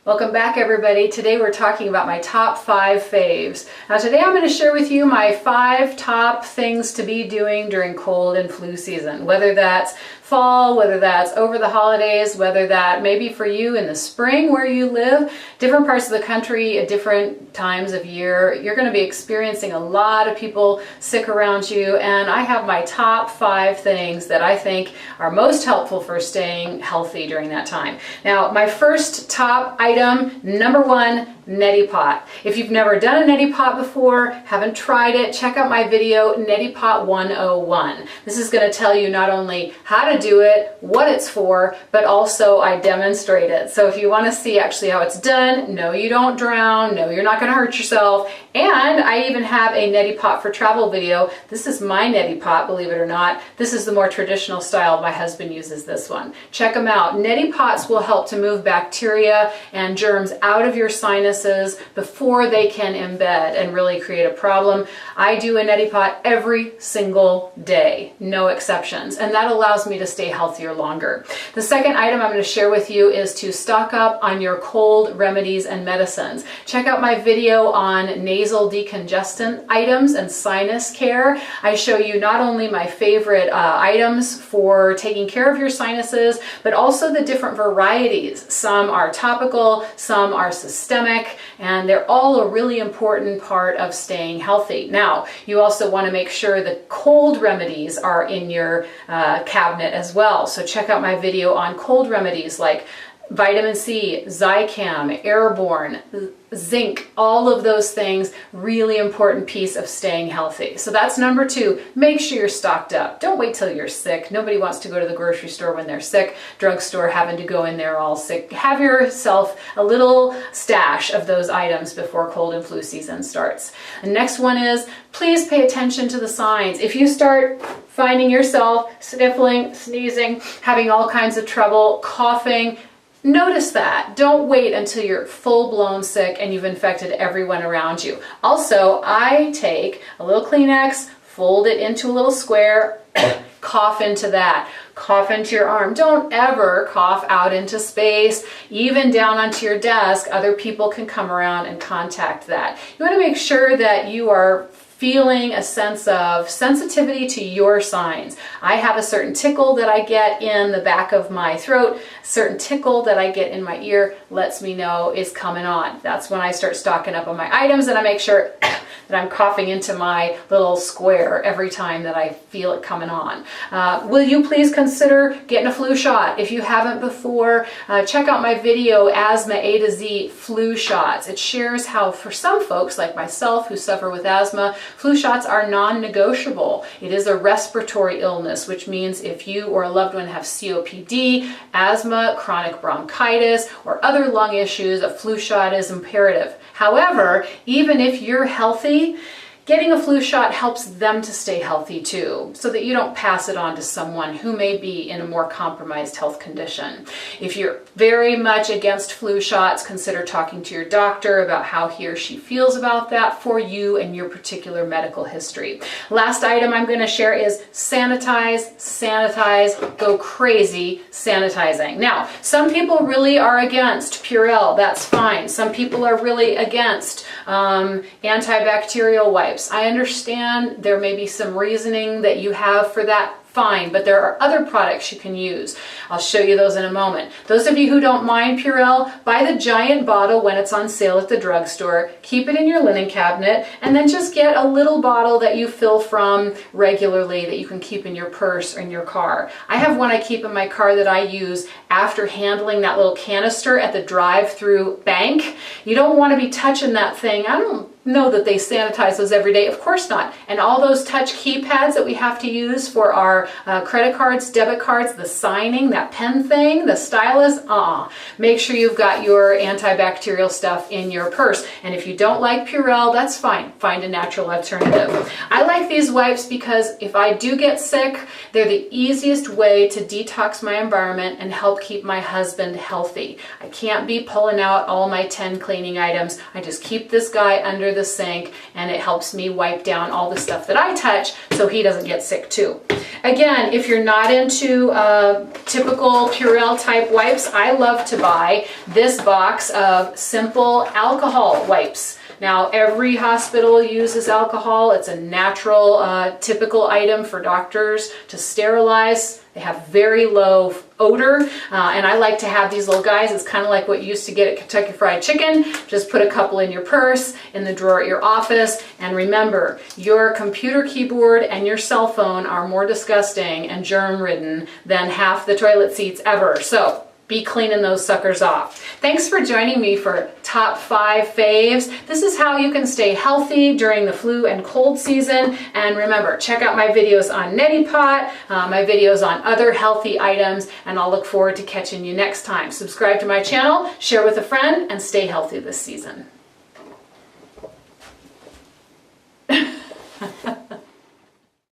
Welcome back, everybody. Today we're talking about my top 5 faves. Now today I'm going to share with you my 5 top things to be doing during cold and flu season, whether that's fall, whether that's over the holidays, whether that maybe for you in the spring where you live, different parts of the country at different times of year. You're going to be experiencing a lot of people sick around you, and I have my top 5 things that I think are most helpful for staying healthy during that time. Now, my first top item, number 1, Neti Pot. If you've never done a Neti Pot before, haven't tried it, check out my video, Neti Pot 101. This is going to tell you not only how to do it, what it's for, but also I demonstrate it. So if you want to see actually how it's done, no you don't drown, no you're not going to hurt yourself, and I even have a Neti Pot for travel video. This is my Neti Pot, believe it or not. This is the more traditional style. My husband uses this one. Check them out. Neti Pots will help to move bacteria and germs out of your sinuses before they can embed and really create a problem. I do a Neti Pot every single day, no exceptions, and that allows me to stay healthier longer. The second item I'm going to share with you is to stock up on your cold remedies and medicines. Check out my video on nasal decongestant items and sinus care. I show you not only my favorite items for taking care of your sinuses, but also the different varieties. Some are topical, some are systemic, and they're all a really important part of staying healthy. Now, you also want to make sure that cold remedies are in your cabinet as well. So check out my video on cold remedies like vitamin C, Zicam, Airborne, zinc, all of those things, really important piece of staying healthy. So that's number 2. Make sure you're stocked up. Don't wait till you're sick. Nobody wants to go to the grocery store when they're sick, drugstore having to go in there all sick. Have yourself a little stash of those items before cold and flu season starts. The next one is, please pay attention to the signs. If you start finding yourself sniffling, sneezing, having all kinds of trouble, coughing, notice that. Don't wait until you're full-blown sick and you've infected everyone around you. Also, I take a little Kleenex, fold it into a little square, cough into that. Cough into your arm. Don't ever cough out into space, even down onto your desk. Other people can come around and contact that. You want to make sure that you are feeling a sense of sensitivity to your signs. I have a certain tickle that I get in the back of my throat, a certain tickle that I get in my ear lets me know it's coming on. That's when I start stocking up on my items, and I make sure that I'm coughing into my little square every time that I feel it coming on. Will you please consider getting a flu shot? If you haven't before, check out my video, Asthma A to Z Flu Shots. It shares how for some folks like myself who suffer with asthma, flu shots are non-negotiable. It is a respiratory illness, which means if you or a loved one have COPD, asthma, chronic bronchitis, or other lung issues, a flu shot is imperative. However, even if you're healthy, getting a flu shot helps them to stay healthy too, so that you don't pass it on to someone who may be in a more compromised health condition. If you're very much against flu shots, consider talking to your doctor about how he or she feels about that for you and your particular medical history. Last item I'm going to share is Sanitize, Sanitize, go crazy sanitizing. Now, some people really are against Purell. That's fine. Some people are really against antibacterial wipes. I understand there may be some reasoning that you have for that. Fine, but there are other products you can use. I'll show you those in a moment. Those of you who don't mind Purell, buy the giant bottle when it's on sale at the drugstore, keep it in your linen cabinet, and then just get a little bottle that you fill from regularly that you can keep in your purse or in your car. I have one I keep in my car that I use after handling that little canister at the drive-through bank. You don't want to be touching that thing. I don't know that they sanitize those every day. Of course not. And all those touch keypads that we have to use for our credit cards, debit cards, the signing, that pen thing, the stylus, make sure you've got your antibacterial stuff in your purse. And if you don't like Purell, that's fine. Find a natural alternative. I like these wipes because if I do get sick, they're the easiest way to detox my environment and help keep my husband healthy. I can't be pulling out all my 10 cleaning items. I just keep this guy under near the sink, and it helps me wipe down all the stuff that I touch so he doesn't get sick too. Again, if you're not into typical Purell type wipes, I love to buy this box of simple alcohol wipes. Now, every hospital uses alcohol. It's a natural, typical item for doctors to sterilize. They have very low odor, and I like to have these little guys. It's kind of like what you used to get at Kentucky Fried Chicken. Just put a couple in your purse, in the drawer at your office, and remember, your computer keyboard and your cell phone are more disgusting and germ-ridden than half the toilet seats ever. So be cleaning those suckers off. Thanks for joining me for Top 5 Faves. This is how you can stay healthy during the flu and cold season. And remember, check out my videos on Neti Pot, my videos on other healthy items, and I'll look forward to catching you next time. Subscribe to my channel, share with a friend, and stay healthy this season.